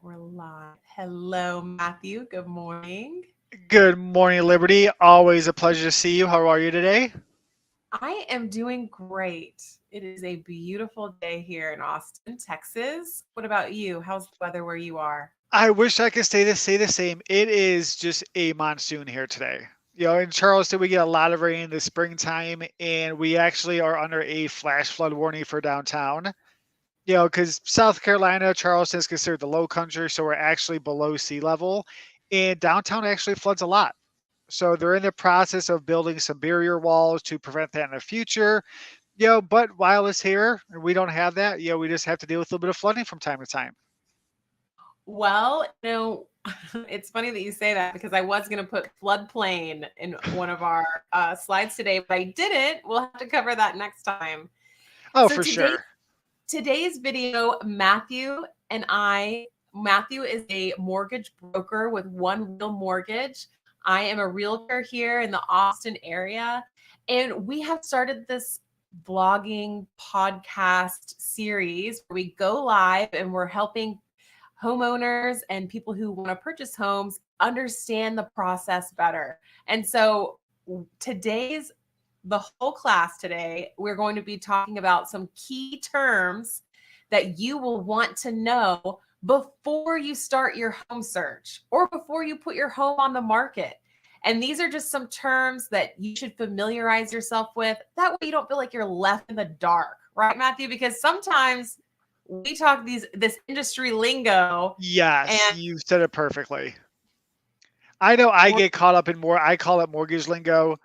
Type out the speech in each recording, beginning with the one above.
We're live. Hello, Matthew. Good morning. Good morning, Liberty. Always a pleasure to see you. How are you today? I am doing great. It is a beautiful day here in Austin, Texas. What about you? How's the weather where you are? I wish I could say the same. It is just a monsoon here today. In Charleston, we get a lot of rain in the springtime, and we actually are under a flash flood warning for downtown. Because South Carolina, Charleston is considered the low country, so we're actually below sea level, and downtown actually floods a lot. So they're in the process of building some barrier walls to prevent that in the future. But while it's here, and we don't have that, we just have to deal with a little bit of flooding from time to time. Well, it's funny that you say that because I was going to put floodplain in one of our slides today, but I didn't. We'll have to cover that next time. Oh, So for sure. today's video, Matthew is a mortgage broker with One Real Mortgage. I am a realtor here in the Austin area, and we have started this vlogging podcast series where we go live and we're helping homeowners and people who want to purchase homes understand the process better. And so the whole class today, we're going to be talking about some key terms that you will want to know before you start your home search or before you put your home on the market. And these are just some terms that you should familiarize yourself with. That way you don't feel like you're left in the dark, right, Matthew? Because sometimes we talk this industry lingo Yes, and you said it perfectly. I know I get caught up in I call it mortgage lingo.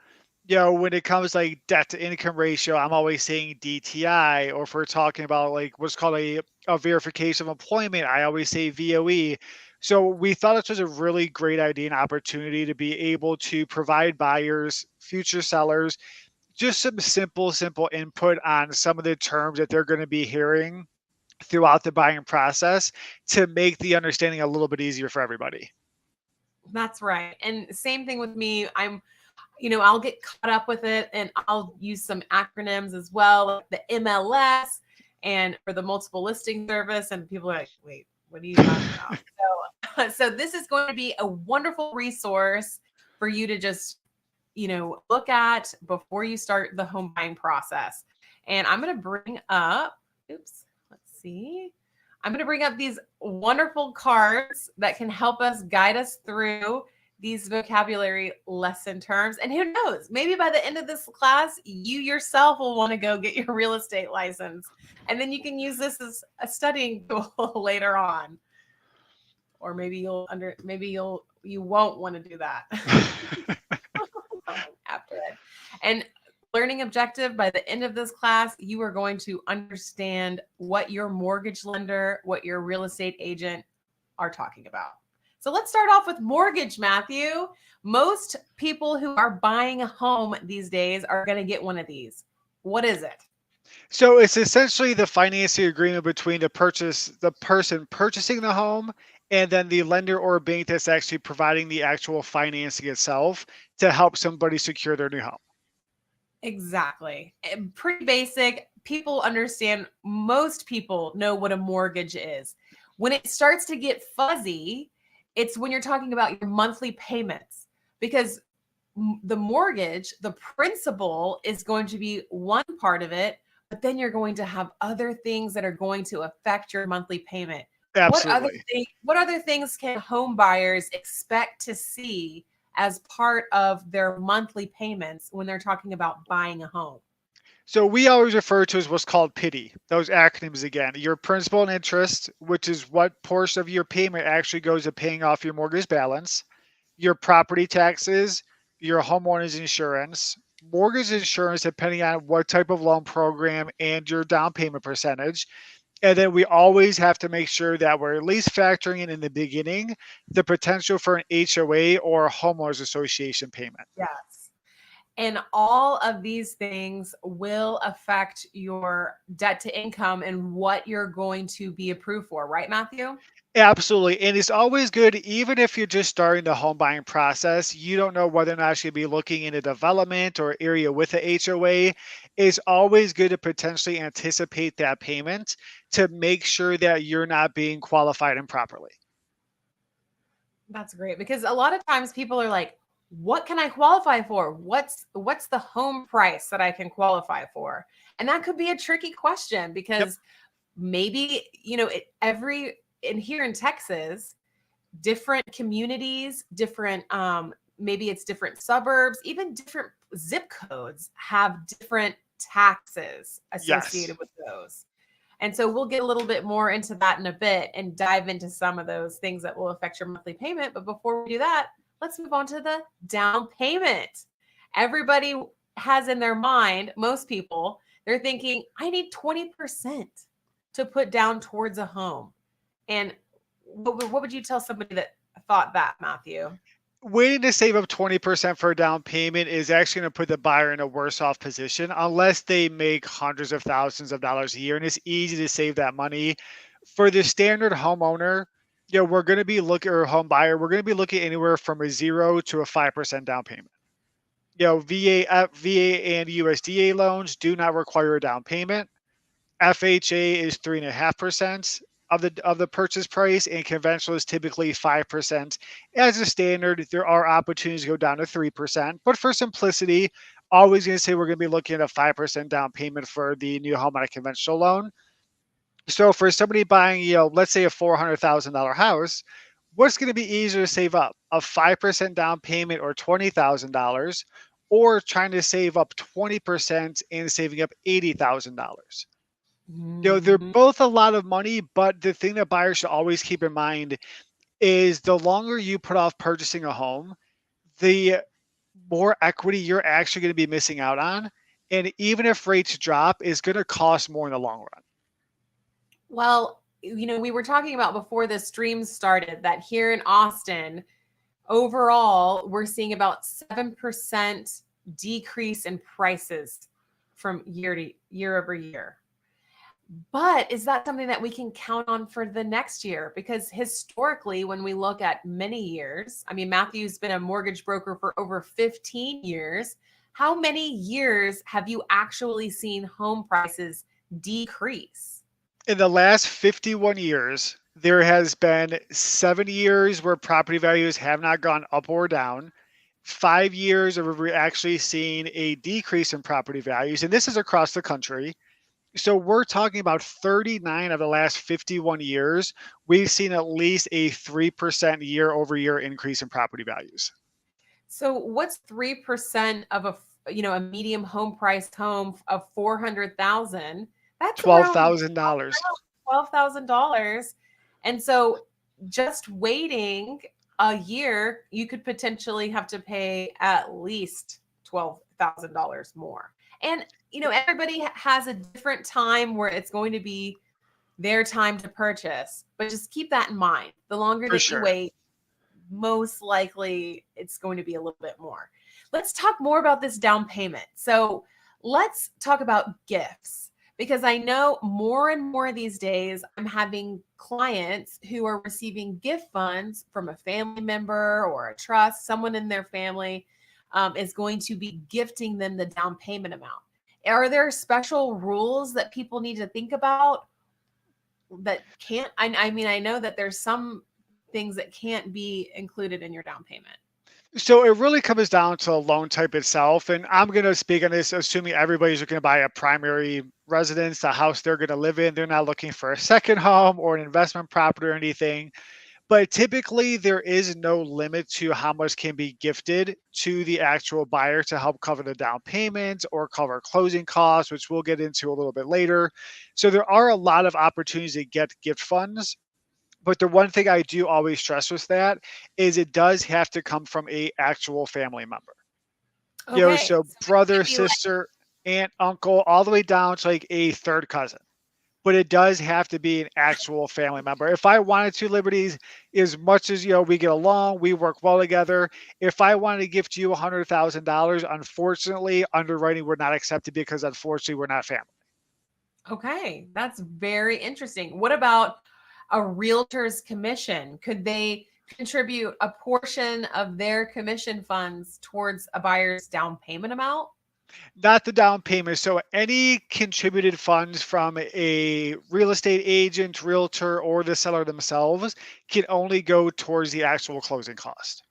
When it comes like debt to income ratio, I'm always saying DTI, or if we're talking about like what's called a verification of employment, I always say VOE. So we thought this was a really great idea and opportunity to be able to provide buyers, future sellers, just some simple input on some of the terms that they're going to be hearing throughout the buying process to make the understanding a little bit easier for everybody. that's right. And same thing with me. I'll get caught up with it and I'll use some acronyms as well, like the MLS and for the multiple listing service. And people are like, wait, what are you talking about? So this is going to be a wonderful resource for you to just, look at before you start the home buying process. And I'm going to bring up, let's see. I'm going to bring up these wonderful cards that can help us guide us through these vocabulary lesson terms. And who knows, maybe by the end of this class, you yourself will want to go get your real estate license. And then you can use this as a studying tool later on. Or maybe you won't want to do that after it. And learning objective, by the end of this class, you are going to understand what your mortgage lender, what your real estate agent are talking about. So let's start off with mortgage, Matthew. Most people who are buying a home these days are going to get one of these. What is it? So it's essentially the financing agreement between the person purchasing the home, and then the lender or bank that's actually providing the actual financing itself to help somebody secure their new home. Exactly. Pretty basic. People understand. Most people know what a mortgage is. When it starts to get fuzzy, it's when you're talking about your monthly payments, because the mortgage, the principal is going to be one part of it, but then you're going to have other things that are going to affect your monthly payment. Absolutely. What other things can home buyers expect to see as part of their monthly payments when they're talking about buying a home? So we always refer to as what's called PITI, those acronyms again. Your principal and interest, which is what portion of your payment actually goes to paying off your mortgage balance, your property taxes, your homeowner's insurance, mortgage insurance, depending on what type of loan program, and your down payment percentage. And then we always have to make sure that we're at least factoring in the beginning the potential for an HOA or a homeowners association payment. Yes. And all of these things will affect your debt to income and what you're going to be approved for, right, Matthew? Absolutely. And it's always good, even if you're just starting the home buying process, you don't know whether or not you'll be looking in a development or area with a HOA. It's always good to potentially anticipate that payment to make sure that you're not being qualified improperly. That's great, because a lot of times people are like, what can I qualify for? What's the home price that I can qualify for? And that could be a tricky question, Yep. because maybe, and here in Texas, different communities, different maybe it's different suburbs, even different zip codes have different taxes associated Yes. with those. And so we'll get a little bit more into that in a bit and dive into some of those things that will affect your monthly payment. But before we do that, let's move on to the down payment. Everybody has in their mind, most people, they're thinking, I need 20% to put down towards a home. And what would you tell somebody that thought that, Matthew? Waiting to save up 20% for a down payment is actually going to put the buyer in a worse off position unless they make hundreds of thousands of dollars a year. And it's easy to save that money. For the standard homeowner, we're going to be looking, or home buyer, we're going to be looking anywhere from a 0 to a 5% down payment. VA and USDA loans do not require a down payment. FHA is 3.5% of the purchase price, and conventional is typically 5%. As a standard, there are opportunities to go down to 3%, but for simplicity, always going to say we're going to be looking at a 5% down payment for the new home on a conventional loan. So for somebody buying, let's say a $400,000 house, what's going to be easier to save up? A 5% down payment or $20,000, or trying to save up 20% and saving up $80,000? They're Mhm. both a lot of money, but the thing that buyers should always keep in mind is the longer you put off purchasing a home, the more equity you're actually going to be missing out on. And even if rates drop, it's going to cost more in the long run. Well, we were talking about before the stream started that here in Austin, overall, we're seeing about 7% decrease in prices from year over year. But is that something that we can count on for the next year? Because historically, when we look at many years, I mean, Matthew's been a mortgage broker for over 15 years. How many years have you actually seen home prices decrease? In the last 51 years, there has been 7 years where property values have not gone up or down. 5 years where we're actually seeing a decrease in property values, and this is across the country. So we're talking about 39 of the last 51 years. We've seen at least a 3% year over year increase in property values. So what's 3% of a medium home priced home of 400,000? That's around $12,000. $12,000. And so just waiting a year, you could potentially have to pay at least $12,000 more. And everybody has a different time where it's going to be their time to purchase, but just keep that in mind. The longer For that you sure. wait, most likely it's going to be a little bit more. Let's talk more about this down payment. So let's talk about gifts, because I know more and more these days I'm having clients who are receiving gift funds from a family member or a trust, someone in their family is going to be gifting them the down payment amount. Are there special rules that people need to think about that can't? I mean, I know that there's some things that can't be included in your down payment. So it really comes down to the loan type itself. And I'm going to speak on this, assuming everybody's looking to buy a primary residence, a house they're going to live in. They're not looking for a second home or an investment property or anything. But typically, there is no limit to how much can be gifted to the actual buyer to help cover the down payment or cover closing costs, which we'll get into a little bit later. So there are a lot of opportunities to get gift funds. But the one thing I do always stress with that is it does have to come from a actual family member. Okay. So So it brother, can't be like, sister, aunt, uncle, all the way down to like a third cousin. But it does have to be an actual family member. If I wanted to, Liberties, as much as we get along, we work well together. If I wanted to gift you $100,000, unfortunately, underwriting would not accept it because unfortunately we're not family. okay, that's very interesting. What about a realtor's commission? Could they contribute a portion of their commission funds towards a buyer's down payment amount? Not the down payment. So any contributed funds from a real estate agent, realtor, or the seller themselves can only go towards the actual closing cost.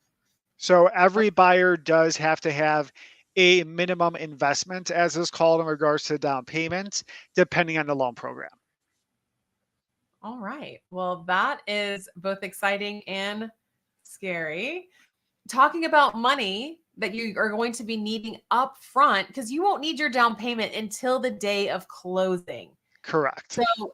So every buyer does have to have a minimum investment, as is called in regards to down payment, depending on the loan program. All right. Well, that is both exciting and scary. Talking about money that you are going to be needing up front, because you won't need your down payment until the day of closing. Correct. So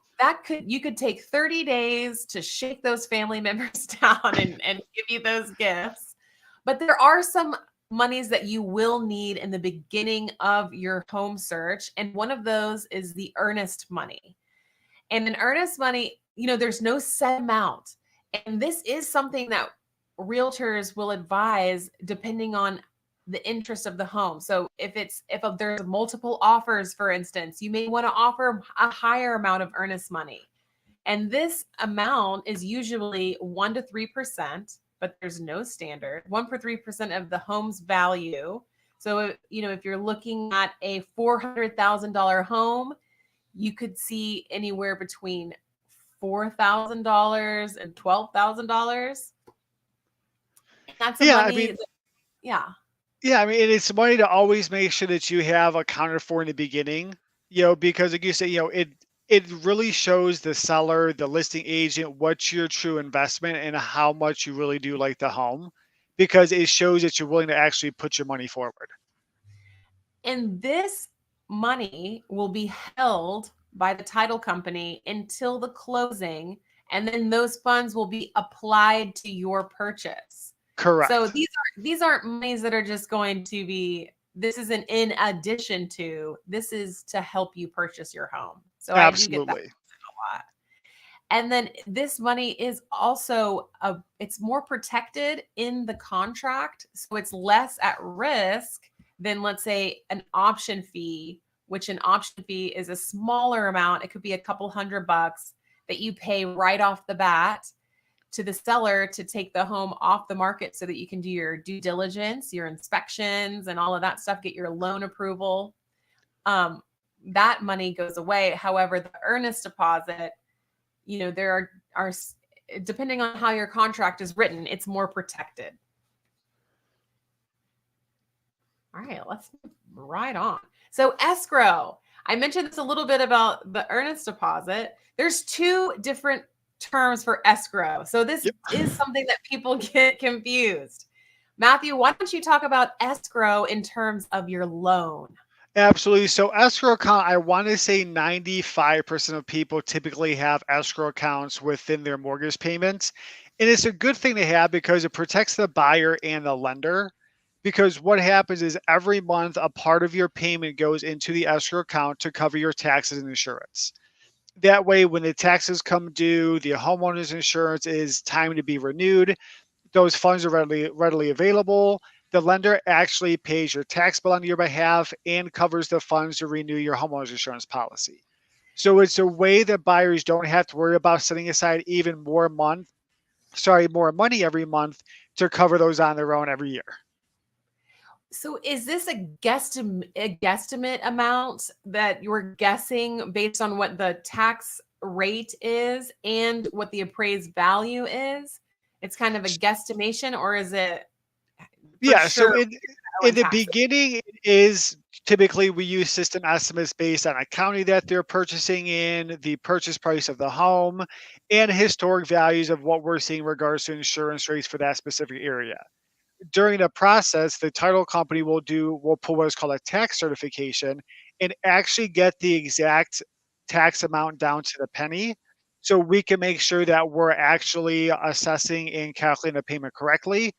you could take 30 days to shake those family members down and give you those gifts. But there are some monies that you will need in the beginning of your home search. And one of those is the earnest money. And in earnest money, there's no set amount. And this is something that realtors will advise depending on the interest of the home. So if there's multiple offers, for instance, you may want to offer a higher amount of earnest money. And this amount is usually 1 to 3%, but there's no standard. 1 for 3% of the home's value. So, if you're looking at a $400,000 home, you could see anywhere between $4,000 and $12,000. That's a Yeah, I money. mean, Yeah. yeah, I mean, it's money to always make sure that you have accounted for in the beginning, because like you say, it really shows the seller, the listing agent, what's your true investment and how much you really do like the home, because it shows that you're willing to actually put your money forward. And this money will be held by the title company until the closing, and then those funds will be applied to your purchase. So Correct. these aren't monies that are just going to be, this isn't in addition to, this is to help you purchase your home. So I do get that Absolutely. a lot. And then this money is also it's more protected in the contract, so it's less at risk than, let's say, an option fee, which an option fee is a smaller amount. It could be a couple $100 that you pay right off the bat to the seller to take the home off the market so that you can do your due diligence, your inspections, and all of that stuff, get your loan approval. That money goes away. However, the earnest deposit, there are depending on how your contract is written, it's more protected. All right, let's move right on. So escrow, I mentioned this a little bit about the earnest deposit. There's two different terms for escrow. So this is something that people get confused. Matthew, why don't you talk about escrow in terms of your loan? Absolutely. So escrow account, I want to say 95% of people typically have escrow accounts within their mortgage payments. And it's a good thing to have because it protects the buyer and the lender. Because what happens is every month, a part of your payment goes into the escrow account to cover your taxes and insurance. That way, when the taxes come due, the homeowner's insurance is time to be renewed. Those funds are readily available. The lender actually pays your tax bill on your behalf and covers the funds to renew your homeowner's insurance policy. So it's a way that buyers don't have to worry about setting aside even more money every month to cover those on their own every year. So is this a guesstimate amount that you're guessing based on what the tax rate is and what the appraised value is? It's kind of a guesstimation, or is it for Yeah, so sure in owing the taxes? beginning, it is typically we use system estimates based on a county that they're purchasing in, the purchase price of the home, and historic values of what we're seeing in regards to insurance rates for that specific area. During the process, the title company will pull what is called a tax certification and actually get the exact tax amount down to the penny. So we can make sure that we're actually assessing and calculating the payment correctly.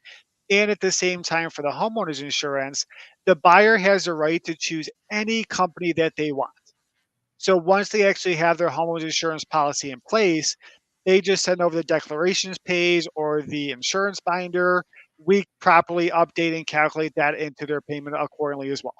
And at the same time, for the homeowner's insurance, the buyer has the right to choose any company that they want. So once they actually have their homeowner's insurance policy in place, they just send over the declarations page or the insurance binder. We properly update and calculate that into their payment accordingly as well.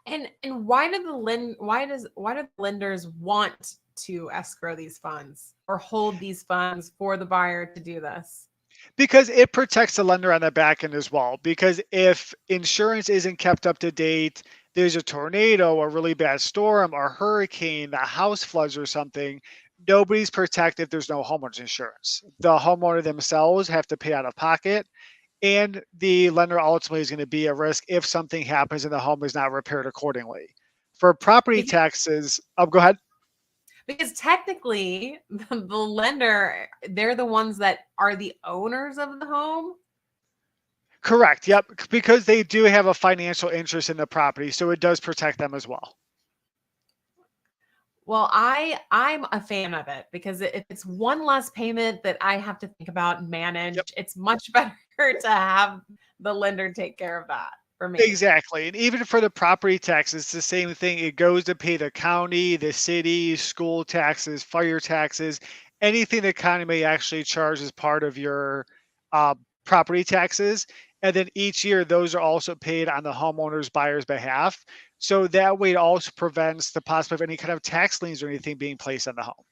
And why do the lenders want to escrow these funds or hold these funds for the buyer to do this? Because it protects the lender on the back end as well. Because if insurance isn't kept up to date, there's a tornado, a really bad storm, or hurricane, the house floods or something, nobody's protected if there's no homeowner's insurance. The homeowner themselves have to pay out of pocket, and the lender ultimately is going to be at risk if something happens and the home is not repaired accordingly. For property Because, taxes, go ahead. because technically, the lender, they're the ones that are the owners of the home. Correct. Yep. Because they do have a financial interest in the property, so it does protect them as well. Well, I'm a fan of it because if it's one less payment that I have to think about and manage, Yep. it's much better to have the lender take care of that for me. Exactly. And even for the property taxes, it's the same thing. It goes to pay the county, the city, school taxes, fire taxes, anything the county may actually charge as part of your uh, property taxes. And then each year, those are also paid on the homeowner's buyer's behalf. So that way, it also prevents the possibility of any kind of tax liens or anything being placed on the home.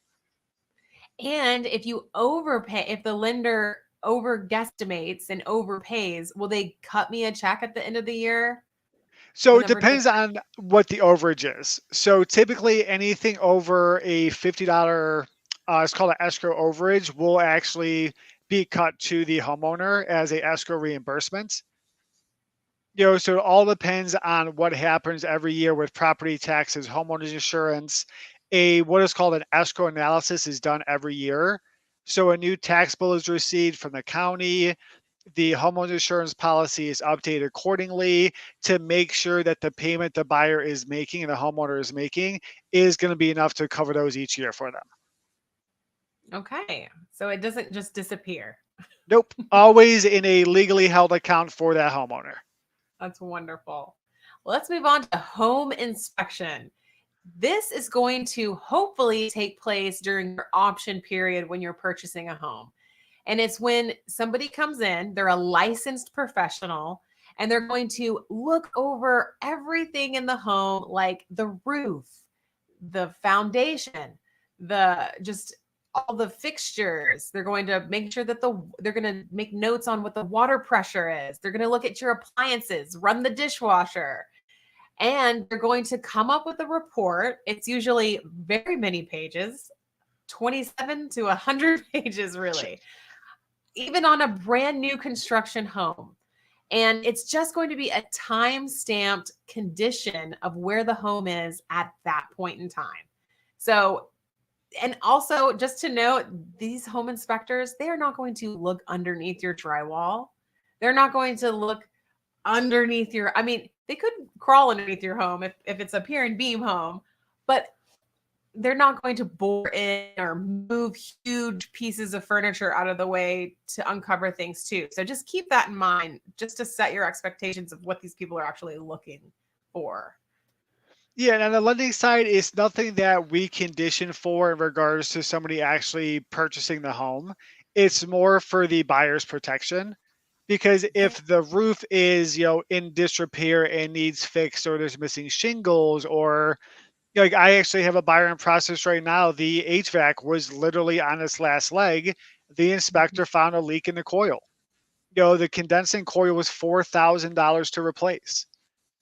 And if you overpay, if the lender over guesstimates and overpays, will they cut me a check at the end of the year? So The it number to, depends on what the overage is. So typically anything over a $50, it's called an escrow overage, will actually be cut to the homeowner as a escrow reimbursement. So it all depends on what happens every year with property taxes, homeowners insurance. What is called an escrow analysis is done every year. So a new tax bill is received from the county, the homeowner insurance policy is updated accordingly to make sure that the payment the buyer is making and the homeowner is making is going to be enough to cover those each year for them. okay. So it doesn't just disappear. Nope. Always in a legally held account for that homeowner. That's wonderful. Well, let's move on to home inspection. This is going to hopefully take place during your option period when you're purchasing a home. And it's when somebody comes in, they're a licensed professional, and they're going to look over everything in the home, like the roof, the foundation, the just all the fixtures. They're going to make sure that they're going to make notes on what the water pressure is. They're going to look at your appliances, run the dishwasher, and they're going to come up with a report. It's usually very many pages, 27 to 100 pages, really, even on a brand new construction home. And it's just going to be a time-stamped condition of where the home is at that point in time. So, and also just to note, these home inspectors, they are not going to look underneath your drywall. They're not going to look underneath I mean, they could crawl underneath your home if it's a pier and beam home, but they're not going to bore in or move huge pieces of furniture out of the way to uncover things too. So just keep that in mind, just to set your expectations of what these people are actually looking for. Yeah, and on the lending side, it's nothing that we condition for in regards to somebody actually purchasing the home. It's more for the buyer's protection. Because if the roof is, in disrepair and needs fixed, or there's missing shingles, or like I actually have a buyer in process right now, the HVAC was literally on its last leg. The inspector found a leak in the coil. The condensing coil was $4,000 to replace,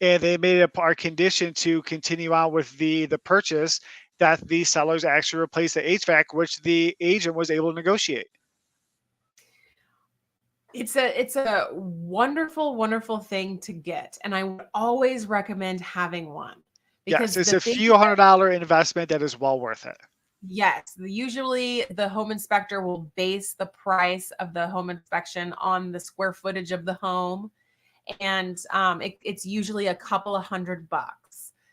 and they made it our condition to continue on with the purchase that the sellers actually replaced the HVAC, which the agent was able to negotiate. It's a wonderful, wonderful thing to get. And I would always recommend having one Yes, because it's the a thing few $100 investment that is well worth it. yes, usually the home inspector will base the price of the home inspection on the square footage of the home. And it's usually a couple of $100.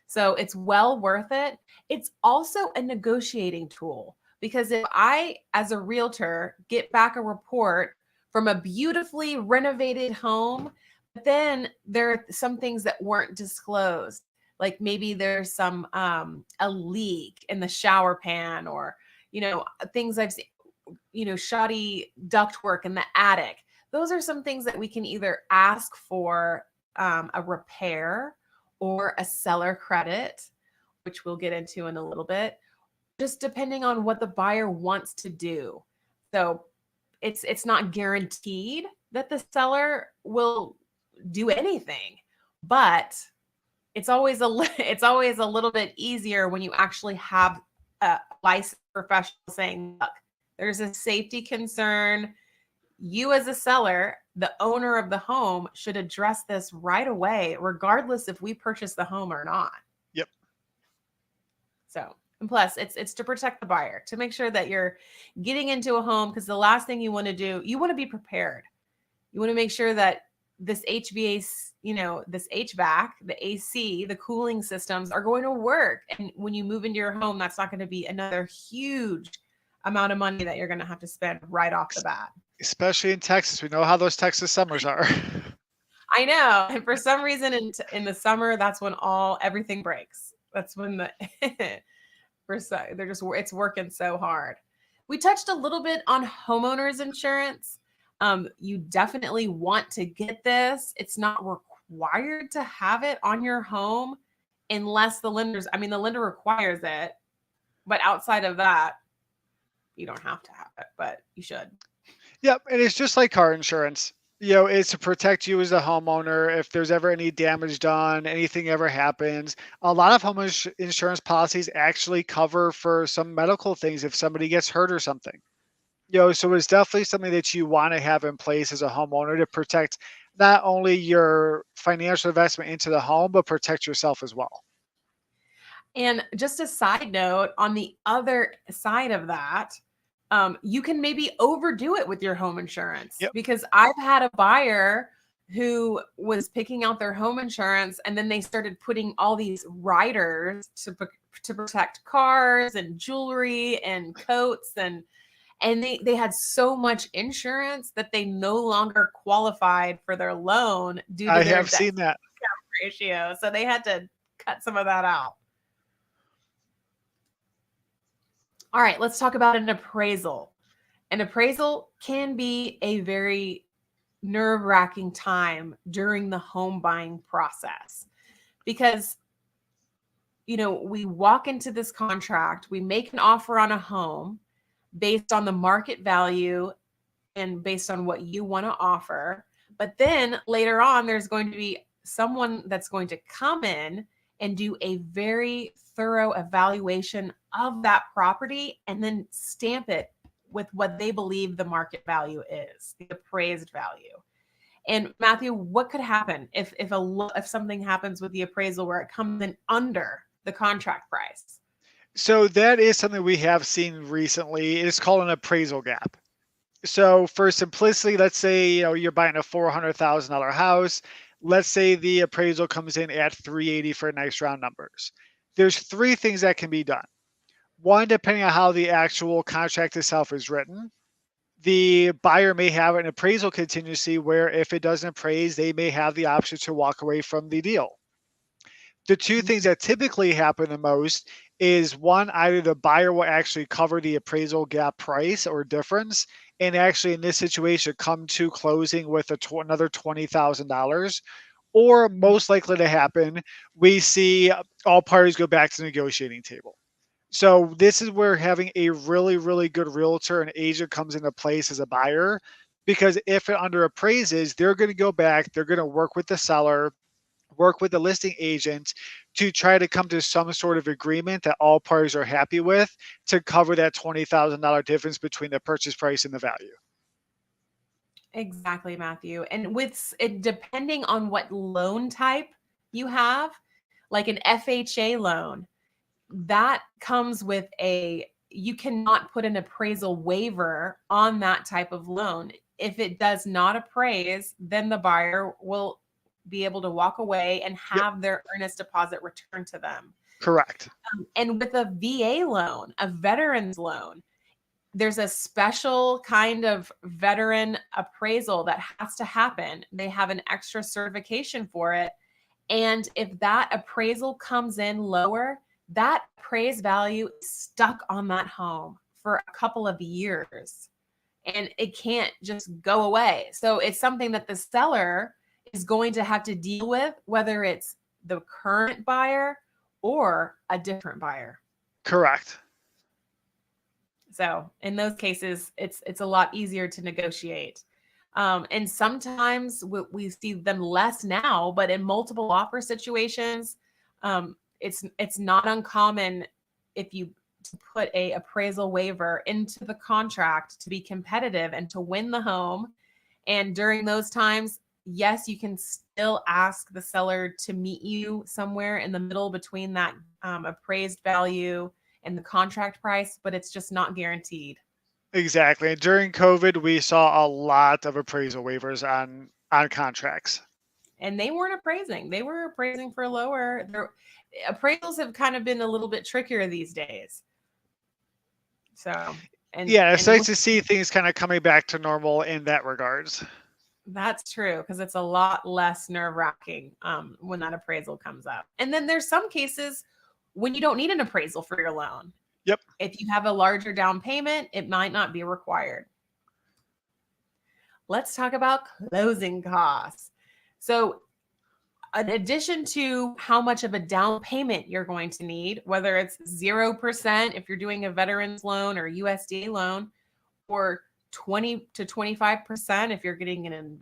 So it's well worth it. It's also a negotiating tool because if I, as a realtor, get back a report from a beautifully renovated home, but then there are some things that weren't disclosed, like maybe there's some a leak in the shower pan, or things I've seen, shoddy ductwork in the attic. Those are some things that we can either ask for a repair or a seller credit, which we'll get into in a little bit, just depending on what the buyer wants to do. So it's not guaranteed that the seller will do anything, but it's always it's always a little bit easier when you actually have a licensed professional saying, look, there's a safety concern. You as a seller, the owner of the home, should address this right away, regardless if we purchase the home or not. Yep. So, and plus it's to protect the buyer, to make sure that you're getting into a home, because the last thing you want to do, you want to be prepared. You want to make sure that this HVAC, this HVAC, the AC, the cooling systems are going to work. And when you move into your home, that's not going to be another huge amount of money that you're going to have to spend right off the bat. Especially in Texas. We know how those Texas summers are. I know. And for some reason in the summer, that's when everything breaks. That's when it's working so hard. We touched a little bit on homeowners insurance. You definitely want to get this. It's not required to have it on your home unless the lender requires it. But outside of that, you don't have to have it, but you should. Yep. And it's just like car insurance. It's to protect you as a homeowner. If there's ever any damage done, anything ever happens, a lot of home insurance policies actually cover for some medical things if somebody gets hurt or something. So it's definitely something that you want to have in place as a homeowner to protect not only your financial investment into the home, but protect yourself as well. And just a side note, on the other side of that, you can maybe overdo it with your home insurance. Yep. Because I've had a buyer who was picking out their home insurance, and then they started putting all these riders to protect cars and jewelry and coats, and they had so much insurance that they no longer qualified for their loan due to their seen that ratio. So they had to cut some of that out. All right, let's talk about an appraisal. An appraisal can be a very nerve-wracking time during the home buying process, because we walk into this contract, we make an offer on a home based on the market value and based on what you want to offer. But then later on, there's going to be someone that's going to come in and do a very thorough evaluation of that property and then stamp it with what they believe the market value is, the appraised value. And Matthew, what could happen if something happens with the appraisal where it comes in under the contract price? So that is something we have seen recently. It's called an appraisal gap. So for simplicity, let's say you're buying a $400,000 house. Let's say the appraisal comes in at $380 for nice round numbers. There's three things that can be done. One, depending on how the actual contract itself is written, the buyer may have an appraisal contingency where if it doesn't appraise, they may have the option to walk away from the deal. The two things that typically happen the most is one, either the buyer will actually cover the appraisal gap price or difference, and actually in this situation come to closing with another $20,000, or most likely to happen, we see all parties go back to the negotiating table. So this is where having a really, really good realtor and agent comes into place as a buyer, because if it under appraises, they're going to go back, they're going to work with the seller, work with the listing agent to try to come to some sort of agreement that all parties are happy with to cover that $20,000 difference between the purchase price and the value. Exactly, Matthew. And with it, depending on what loan type you have, like an FHA loan, that comes with you cannot put an appraisal waiver on that type of loan. If it does not appraise, then the buyer will be able to walk away and have their earnest deposit returned to them. Correct. And with a VA loan, a veteran's loan, there's a special kind of veteran appraisal that has to happen. They have an extra certification for it. And if that appraisal comes in lower, that appraised value is stuck on that home for a couple of years and it can't just go away. So it's something that the seller is going to have to deal with, whether it's the current buyer or a different buyer. Correct. So in those cases, it's a lot easier to negotiate. And sometimes we see them less now, but in multiple offer situations, it's not uncommon if you to put a appraisal waiver into the contract to be competitive and to win the home. And during those times, yes, you can still ask the seller to meet you somewhere in the middle between that appraised value and the contract price, but it's just not guaranteed. Exactly. And during COVID, we saw a lot of appraisal waivers on contracts. And they weren't appraising; they were appraising for lower. Their appraisals have kind of been a little bit trickier these days. So, Yeah, it's and nice to see things kind of coming back to normal in that regards. that's true because it's a lot less nerve wracking when that appraisal comes up. And then there's some cases when you don't need an appraisal for your loan. Yep. If you have a larger down payment, it might not be required. Let's talk about closing costs. So, in addition to how much of a down payment you're going to need, whether it's 0% if you're doing a veterans loan or USDA loan, or 20 to 25% if you're getting an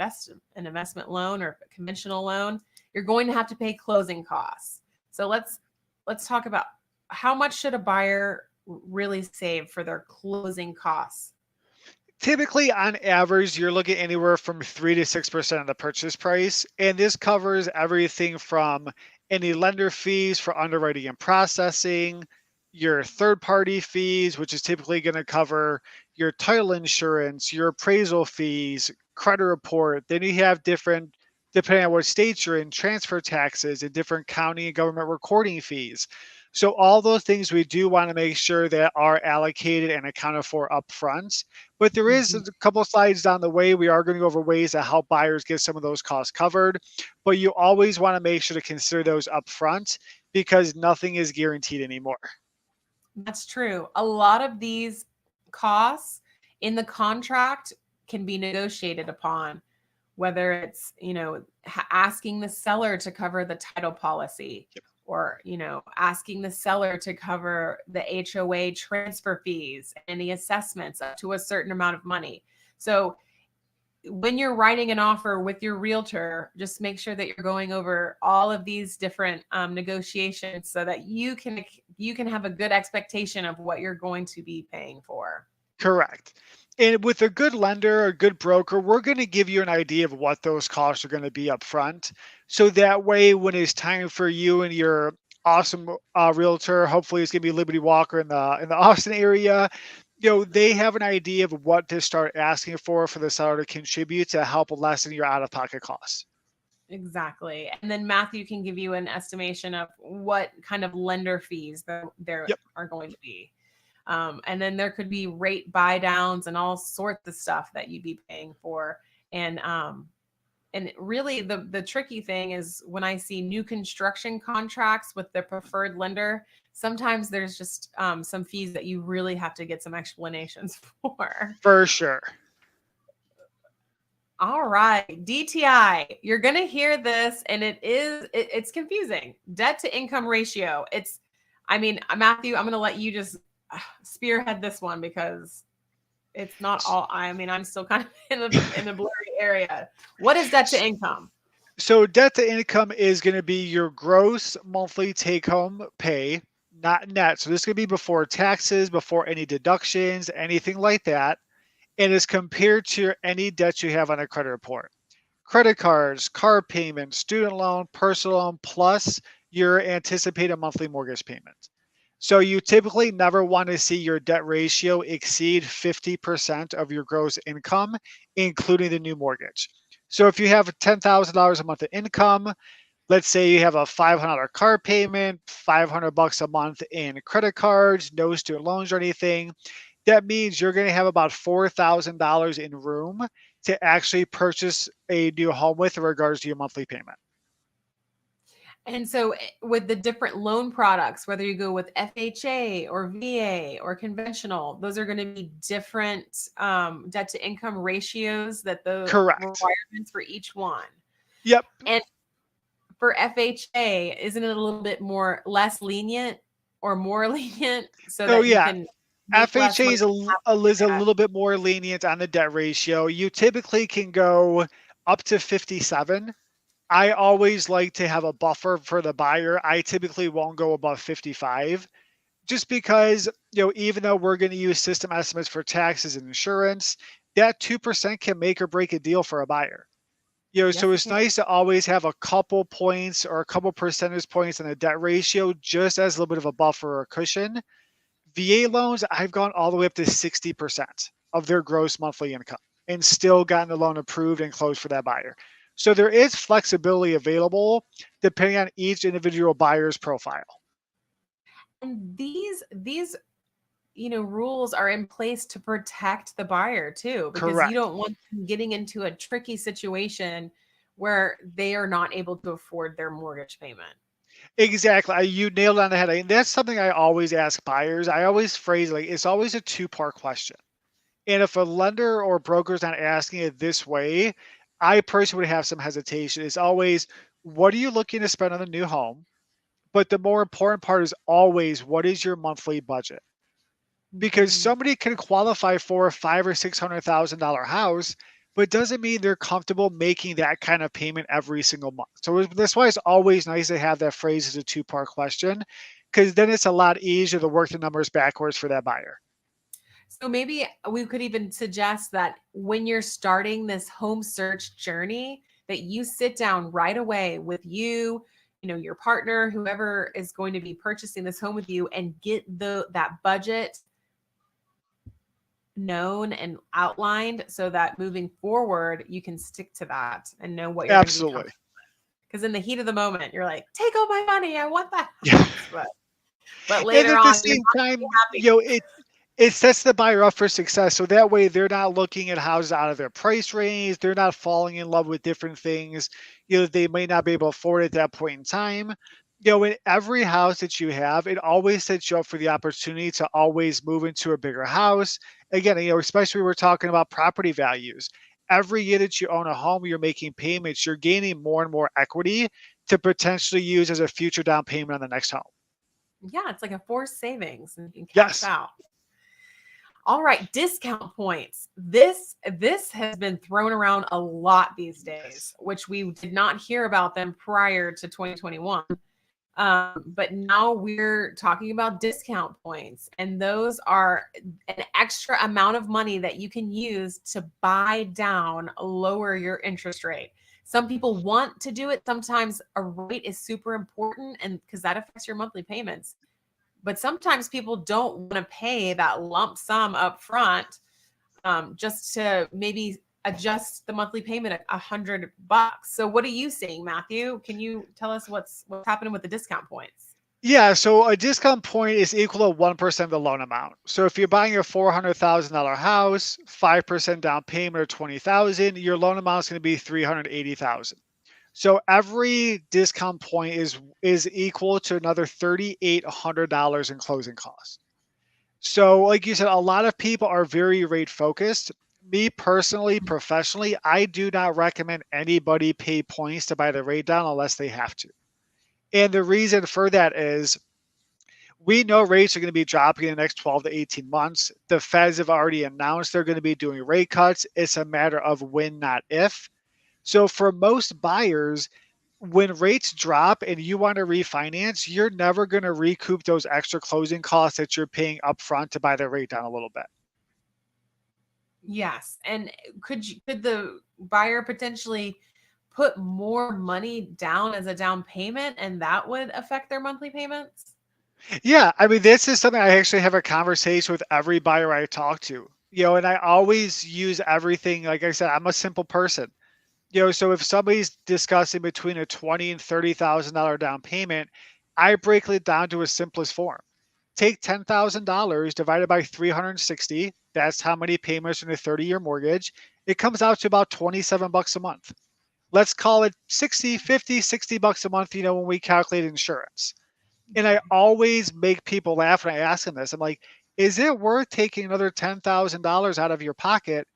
investment loan or a conventional loan, you're going to have to pay closing costs. So let's talk about how much should a buyer really save for their closing costs. Typically, on average, you're looking anywhere from 3 to 6% of the purchase price. And this covers everything from any lender fees for underwriting and processing, your third-party fees, which is typically going to cover your title insurance, your appraisal fees, credit report. Then you have different, depending on what state you're in, transfer taxes and different county and government recording fees. So all those things we do want to make sure that are allocated and accounted for upfront. But there is a couple of slides down the way. We are going to go over ways to help buyers get some of those costs covered. But you always want to make sure to consider those upfront because nothing is guaranteed anymore. That's true. A lot of these costs in the contract can be negotiated upon, whether it's, asking the seller to cover the title policy. Yep. Or, asking the seller to cover the HOA transfer fees, any assessments up to a certain amount of money. So when you're writing an offer with your realtor, just make sure that you're going over all of these different negotiations so that you can have a good expectation of what you're going to be paying for. Correct. And with a good lender, a good broker, we're going to give you an idea of what those costs are going to be up front. So that way, when it's time for you and your awesome realtor, hopefully it's going to be Liberty Walker in the Austin area, they have an idea of what to start asking for the seller to contribute to help lessen your out-of-pocket costs. Exactly. And then Matthew can give you an estimation of what kind of lender fees there are going to be. And then there could be rate buy downs and all sorts of stuff that you'd be paying for. And really the tricky thing is when I see new construction contracts with the preferred lender, sometimes there's just some fees that you really have to get some explanations for. For sure. All right, DTI. You're going to hear this and it's confusing. Debt to income ratio. Matthew, I'm going to let you just spearhead this one because it's not all. I'm still kind of in the blurry area. What is debt to income? So debt to income is going to be your gross monthly take home pay, not net. So this is going to be before taxes, before any deductions, anything like that. And is compared to any debt you have on a credit report. Credit cards, car payments, student loan, personal loan, plus your anticipated monthly mortgage payment. So you typically never want to see your debt ratio exceed 50% of your gross income, including the new mortgage. So if you have $10,000 a month of income, let's say you have a $500 car payment, $500 a month in credit cards, no student loans or anything, that means you're going to have about $4,000 in room to actually purchase a new home with in regards to your monthly payment. And so with the different loan products, whether you go with FHA or VA or conventional, those are going to be different debt to income ratios that the Correct. requirements for each one. Yep. And for FHA, isn't it a little bit less lenient or more lenient? So that you can make less FHA money. is is a little bit more lenient on the debt ratio. You typically can go up to 57. I always like to have a buffer for the buyer. I typically won't go above 55 just because, even though we're going to use system estimates for taxes and insurance, that 2% can make or break a deal for a buyer. So Yes, it it's can. nice to always have a couple points or a couple percentage points in the debt ratio just as a little bit of a buffer or cushion. VA loans, I've gone all the way up to 60% of their gross monthly income and still gotten the loan approved and closed for that buyer. So there is flexibility available depending on each individual buyer's profile. And these rules are in place to protect the buyer too, because you Correct. don't want them getting into a tricky situation where they are not able to afford their mortgage payment. Exactly. You nailed it on the head. And that's something I always ask buyers. I always phrase like it's always a two-part question. And if a lender or broker is not asking it this way, I personally would have some hesitation. It's always, what are you looking to spend on a new home? But the more important part is always, what is your monthly budget? Because Mhm. somebody can qualify for a $500,000 or $600,000 house, but it doesn't mean they're comfortable making that kind of payment every single month. So that's why it's always nice to have that phrase as a two-part question, because then it's a lot easier to work the numbers backwards for that buyer. So maybe we could even suggest that when you're starting this home search journey, that you sit down right away with your partner, whoever is going to be purchasing this home with you, and get that budget known and outlined so that moving forward you can stick to that and know what you're going to be Absolutely. comfortable. Because in the heat of the moment, you're like, take all my money, I want that Yeah. house. But And later at the on, you're same not going to time, be happy. it sets the buyer up for success. So that way they're not looking at houses out of their price range. They're not falling in love with different things, they may not be able to afford at that point in time. In every house that you have, it always sets you up for the opportunity to always move into a bigger house. Again, especially when we're talking about property values. Every year that you own a home, you're making payments, you're gaining more and more equity to potentially use as a future down payment on the next home. Yeah, it's like a forced savings and you can cash Yes. out. All right, discount points. This has been thrown around a lot these days, which we did not hear about them prior to 2021. But now we're talking about discount points, and those are an extra amount of money that you can use to buy down, lower your interest rate. Some people want to do it. Sometimes a rate is super important, and because that affects your monthly payments. But sometimes people don't want to pay that lump sum up front, just to maybe adjust the monthly payment at $100. So what are you seeing, Matthew? Can you tell us what's happening with the discount points? Yeah, so a discount point is equal to 1% of the loan amount. So if you're buying a $400,000 house, 5% down payment or 20,000, your loan amount is going to be 380,000. So every discount point is equal to another $3,800 in closing costs. So like you said, a lot of people are very rate focused. Me personally, professionally, I do not recommend anybody pay points to buy the rate down unless they have to. And the reason for that is we know rates are going to be dropping in the next 12 to 18 months. The Feds have already announced they're going to be doing rate cuts. It's a matter of when, not if. So for most buyers, when rates drop and you want to refinance, you're never going to recoup those extra closing costs that you're paying upfront to buy the rate down a little bit. Yes. And could the buyer potentially put more money down as a down payment and that would affect their monthly payments? Yeah, I mean, this is something I actually have a conversation with every buyer I talk to. And I always use everything. Like I said, I'm a simple person. So if somebody's discussing between a $20,000 and $30,000 down payment, I break it down to a simplest form. Take $10,000 divided by 360. That's how many payments in a 30-year mortgage. It comes out to about $27 a month. Let's call it 60, 50, $60 a month, when we calculate insurance. And I always make people laugh when I ask them this. I'm like, is it worth taking another $10,000 out of your pocket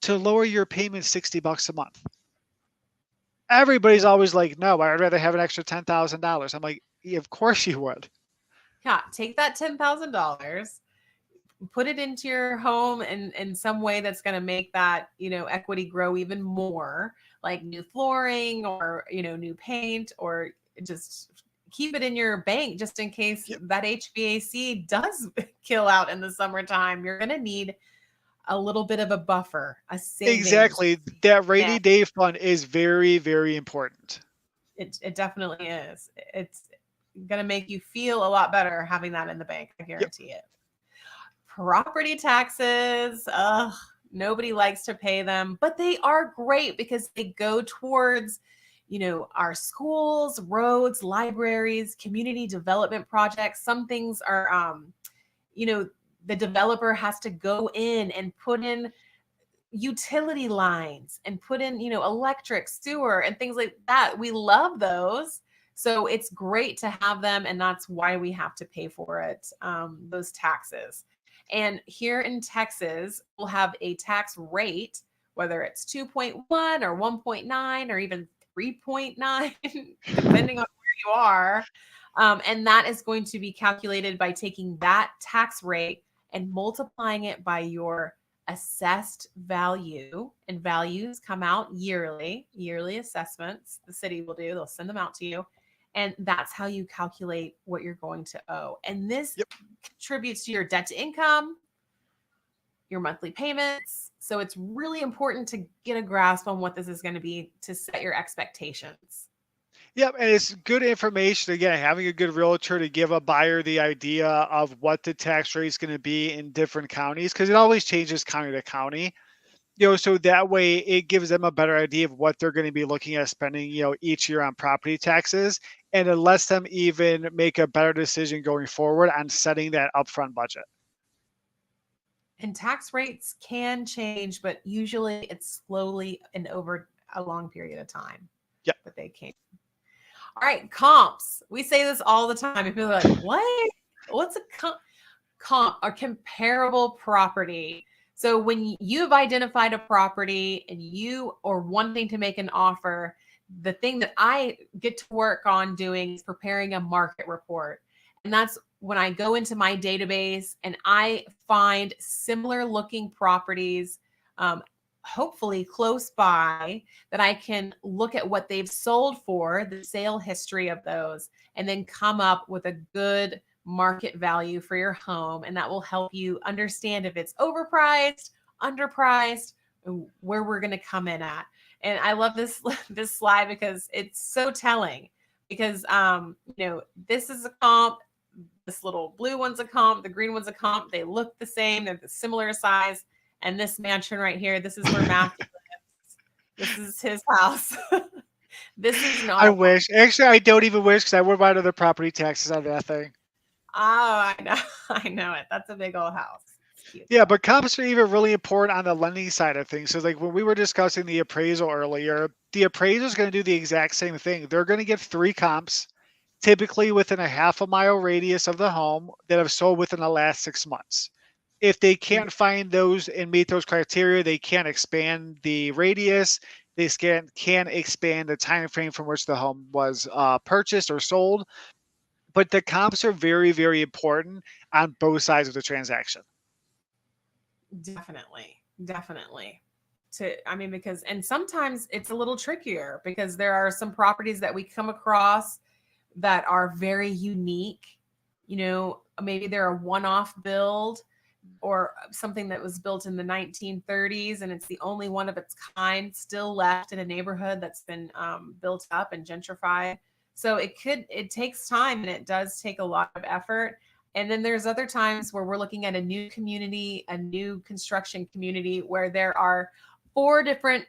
to lower your payment $60 a month? Everybody's always like, no, I'd rather have an extra $10,000. I'm like, yeah, of course you would. Yeah, take that $10,000, put it into your home in some way that's going to make that, equity grow even more, like new flooring or, new paint, or just keep it in your bank just in case Yep. that HVAC does kill out in the summertime. You're going to need a little bit of a buffer, a savings. Exactly. That rainy net. day fund is very, very important. It definitely is. It's going to make you feel a lot better having that in the bank. I Yep. guarantee it. Property taxes. Ugh, nobody likes to pay them, but they are great because they go towards, our schools, roads, libraries, community development projects. Some things are, the developer has to go in and put in utility lines and put in, electric, sewer, and things like that. We love those. So it's great to have them. And that's why we have to pay for it, those taxes. And here in Texas, we'll have a tax rate, whether it's 2.1 or 1.9 or even 3.9, depending on where you are. And that is going to be calculated by taking that tax rate and multiplying it by your assessed value. And values come out yearly assessments the city will do. They'll send them out to you. And that's how you calculate what you're going to owe. And this Yep. contributes to your debt to income, your monthly payments. So it's really important to get a grasp on what this is going to be to set your expectations. Yep, and it's good information. Again, having a good realtor to give a buyer the idea of what the tax rate is going to be in different counties, because it always changes county to county. So that way it gives them a better idea of what they're going to be looking at spending, each year on property taxes, and it lets them even make a better decision going forward on setting that upfront budget. And tax rates can change, but usually it's slowly and over a long period of time. Yep. But they can. All right, comps. We say this all the time. And people are like, what? What's a comp or comparable property? So when you've identified a property and you are wanting to make an offer, the thing that I get to work on doing is preparing a market report. And that's when I go into my database and I find similar looking properties, hopefully close by, that I can look at what they've sold for, the sale history of those, and then come up with a good market value for your home. And that will help you understand if it's overpriced, underpriced, and where we're going to come in at. And I love this slide because it's so telling, because this is a comp, this little blue one's a comp, the green one's a comp. They look the same, they're the similar size. And this mansion right here, this is where Matthew lives. This is his house. This is not. I wish. Actually, I don't even wish, because I would buy other property taxes on that thing. Oh, I know. I know it. That's a big old house. It's cute. Yeah, but comps are even really important on the lending side of things. So like when we were discussing the appraisal earlier, the appraiser is going to do the exact same thing. They're going to get 3 comps, typically within a half a mile radius of the home, that have sold within the last 6 months. If they can't find those and meet those criteria, they can't expand the radius. They can expand the time frame from which the home was purchased or sold. But the comps are very, very important on both sides of the transaction. Definitely. Because, and sometimes it's a little trickier because there are some properties that we come across that are very unique. Maybe they're a one-off build or something that was built in the 1930s, and it's the only one of its kind still left in a neighborhood that's been built up and gentrified. So it takes time, and it does take a lot of effort. And then there's other times where we're looking at a new community, a new construction community, where there are 4 different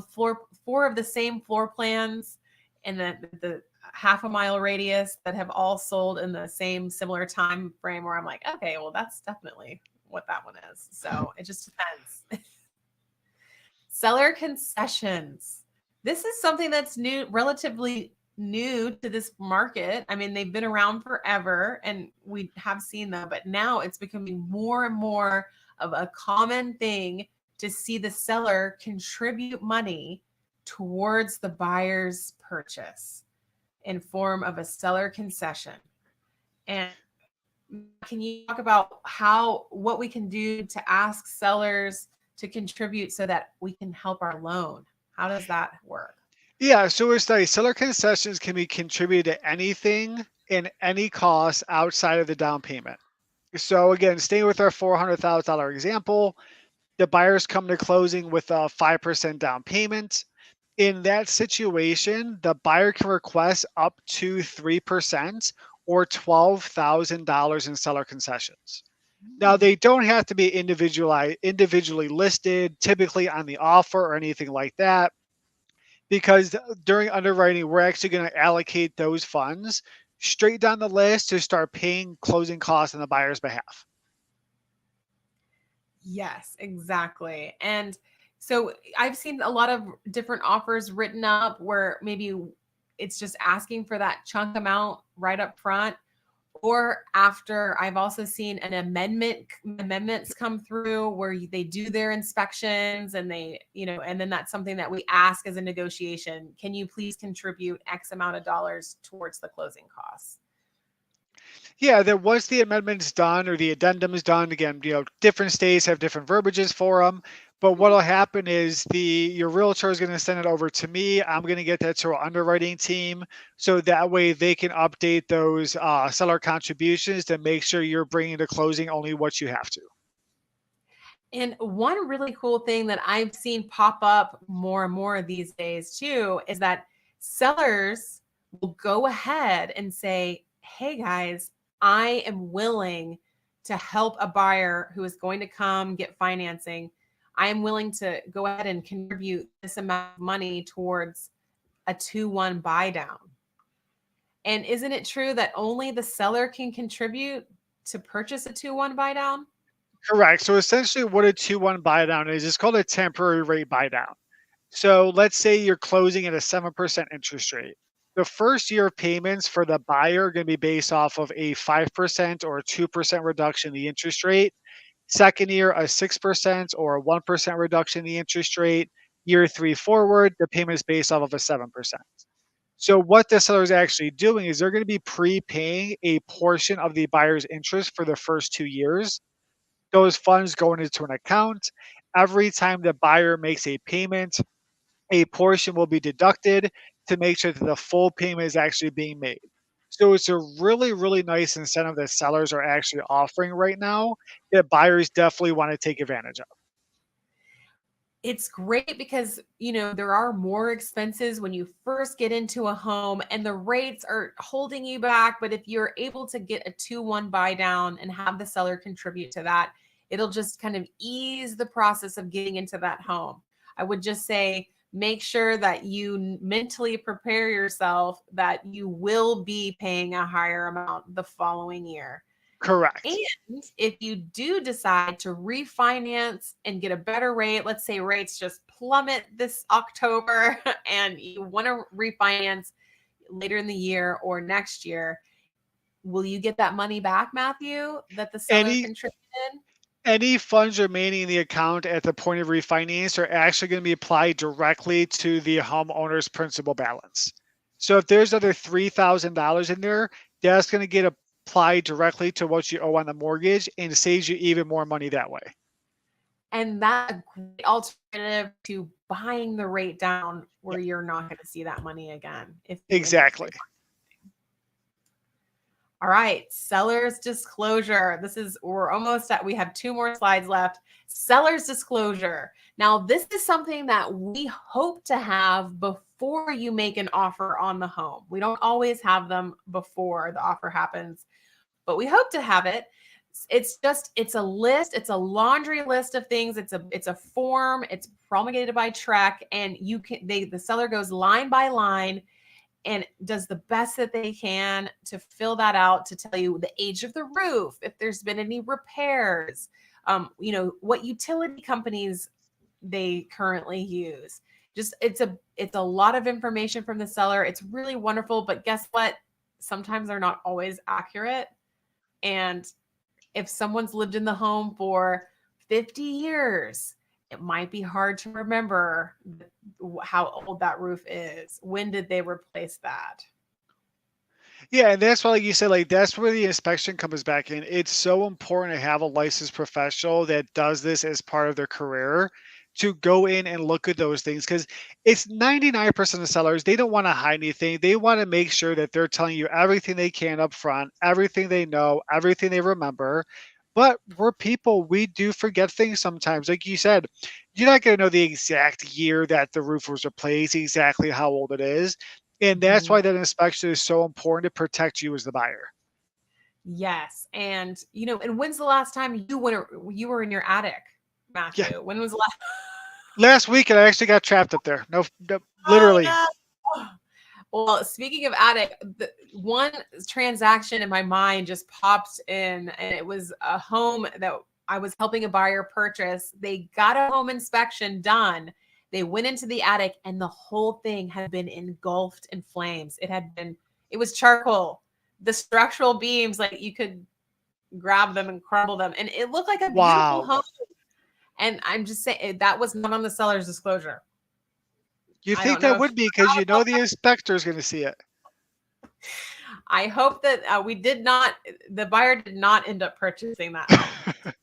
four of the same floor plans in the half a mile radius that have all sold in the same similar time frame, where I'm like, okay, well, that's definitely what that one is. So it just depends. Seller concessions. This is something that's relatively new to this market. I mean, they've been around forever and we have seen them, but now it's becoming more and more of a common thing to see the seller contribute money towards the buyer's purchase in form of a seller concession. And Can you talk about what we can do to ask sellers to contribute so that we can help our loan? How does that work? Yeah, so it's like seller concessions can be contributed to anything and any cost outside of the down payment. So again, staying with our $400,000 example, the buyers come to closing with a 5% down payment. In that situation, the buyer can request up to 3% or $12,000 in seller concessions. Now, they don't have to be individually listed, typically on the offer or anything like that, because during underwriting, we're actually going to allocate those funds straight down the list to start paying closing costs on the buyer's behalf. Yes, exactly. And so I've seen a lot of different offers written up where maybe it's just asking for that chunk amount right up front, or after. I've also seen amendments come through where they do their inspections and and then that's something that we ask as a negotiation. Can you please contribute X amount of dollars towards the closing costs? Yeah, then once the amendment's done or the addendum is done, again, different states have different verbiages for them. But what'll happen is your realtor is going to send it over to me. I'm going to get that to our underwriting team, so that way they can update those seller contributions to make sure you're bringing to closing only what you have to. And one really cool thing that I've seen pop up more and more these days too is that sellers will go ahead and say, "Hey guys, I am willing to help a buyer who is going to come get financing. I am willing to go ahead and contribute this amount of money towards a 2-1 buy down." And isn't it true that only the seller can contribute to purchase a 2-1 buy down? Correct. So essentially, what a 2-1 buy down is, it's called a temporary rate buy down. So let's say you're closing at a 7% interest rate. The first year of payments for the buyer are going to be based off of a 5% or a 2% reduction in the interest rate. Second year, a 6% or a 1% reduction in the interest rate. Year 3 forward, the payment is based off of a 7%. So what the seller is actually doing is they're going to be prepaying a portion of the buyer's interest for the first 2 years. Those funds going into an account. Every time the buyer makes a payment, a portion will be deducted to make sure that the full payment is actually being made. So it's a really, really nice incentive that sellers are actually offering right now that buyers definitely want to take advantage of. It's great because, there are more expenses when you first get into a home and the rates are holding you back. But if you're able to get a 2-1 buy down and have the seller contribute to that, it'll just kind of ease the process of getting into that home. I would just say, make sure that you mentally prepare yourself that you will be paying a higher amount the following year. Correct. And if you do decide to refinance and get a better rate, let's say rates just plummet this October and you want to refinance later in the year or next year, will you get that money back, Matthew, that the seller Any contributed? any funds remaining in the account at the point of refinance are actually going to be applied directly to the homeowner's principal balance. So if there's another $3,000 in there, that's going to get applied directly to what you owe on the mortgage and saves you even more money that way. And that's a great alternative to buying the rate down Yeah, where you're not going to see that money again if you end up exactly. refinancing. All right, seller's disclosure. We have 2 more slides left. Seller's disclosure. Now, this is something that we hope to have before you make an offer on the home. We don't always have them before the offer happens, but we hope to have it. It's a list, it's a laundry list of things. It's a form, it's promulgated by TREC, and the seller goes line by line and does the best that they can to fill that out, to tell you the age of the roof, if there's been any repairs, what utility companies they currently use. Just it's a lot of information from the seller. It's really wonderful, but guess what? Sometimes they're not always accurate. And if someone's lived in the home for 50 years, it might be hard to remember how old that roof is. When did they replace that? Yeah, and that's why, like you said, like that's where the inspection comes back in. It's so important to have a licensed professional that does this as part of their career to go in and look at those things because it's 99% of sellers, they don't want to hide anything. They want to make sure that they're telling you everything they can up front, everything they know, everything they remember. But we're people, we do forget things sometimes. Like you said, you're not going to know the exact year that the roof was replaced, exactly how old it is. And that's Mhm. why that inspection is so important to protect you as the buyer. Yes, and and when's the last time you were in your attic, Yeah. Matthew? When was the last? Last week, I actually got trapped up there. No, no Oh literally. no. Well, speaking of attic, the one transaction in my mind just popped in, and it was a home that I was helping a buyer purchase. They got a home inspection done. They went into the attic, and the whole thing had been engulfed in flames. It was charcoal. The structural beams, like you could grab them and crumble them, and it looked like a beautiful Wow. home. And I'm just saying that was not on the seller's disclosure. You I think don't know that if would be because you know the inspector is going to see it. I hope that the buyer did not end up purchasing that home.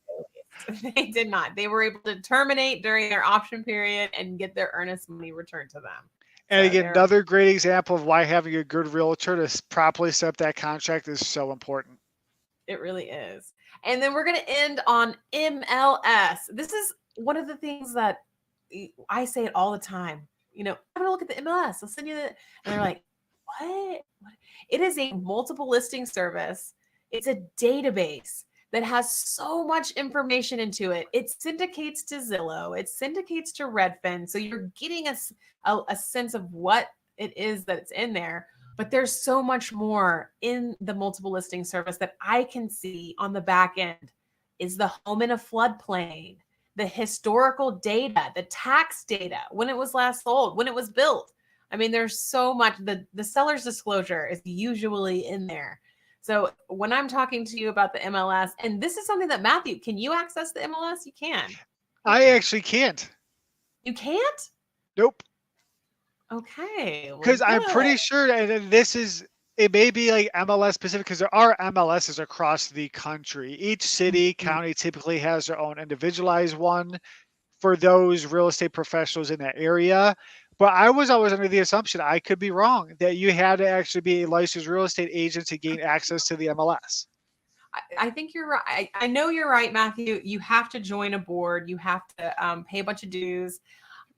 They did not. They were able to terminate during their option period and get their earnest money returned to them. And So again, another great example of why having a good realtor to properly set up that contract is so important. it really is. And then we're going to end on MLS. This is one of the things that I say it all the time. I'm going to look at the MLS. I'll send you the, and they're like, what? It is a multiple listing service. It's a database that has so much information into it. It syndicates to Zillow. It syndicates to Redfin. So you're getting a sense of what it is that's in there. But there's so much more in the multiple listing service that I can see on the back end. Is the home in a floodplain? The historical data, the tax data, when it was last sold, when it was built. I mean, there's so much. The seller's disclosure is usually in there. So when I'm talking to you about the MLS, and this is something that Matthew, can you access the MLS? You can. I actually can't. You can't? Nope. Okay. Well, Because I'm good. pretty sure that this is, it may be like MLS specific because there are MLSs across the country. Each city, Mhm. county typically has their own individualized one for those real estate professionals in that area. But I was always under the assumption, I could be wrong, that you had to actually be a licensed real estate agent to gain access to the MLS. I think you're right. I know you're right, Matthew. You have to join a board. You have to pay a bunch of dues.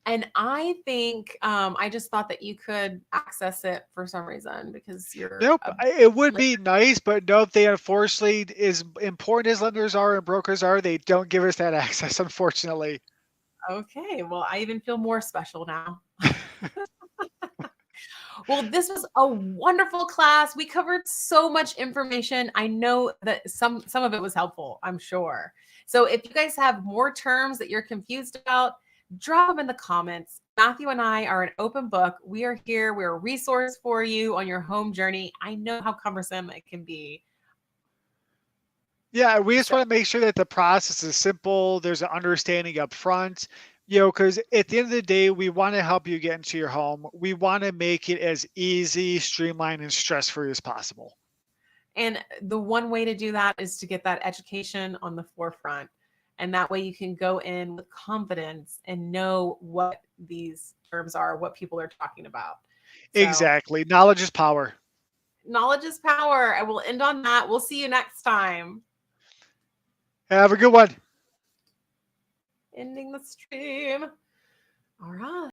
And I think I just thought that you could access it for some reason because you're Nope. It would be nice, but nope, they unfortunately, as important as lenders are and brokers are, they don't give us that access, unfortunately. okay. Well, I even feel more special now. Well, this was a wonderful class. We covered so much information. I know that some of it was helpful, I'm sure. So if you guys have more terms that you're confused about, drop them in the comments. Matthew and I are an open book. We are here. We're a resource for you on your home journey. I know how cumbersome it can be. Yeah, we just So, want to make sure that the process is simple. There's an understanding up front, because at the end of the day, we want to help you get into your home. We want to make it as easy, streamlined, and stress-free as possible. and the one way to do that is to get that education on the forefront. And that way you can go in with confidence and know what these terms are, what people are talking about. So, Exactly. Knowledge is power. knowledge is power. I will end on that. We'll see you next time. Have a good one. Ending the stream. All right.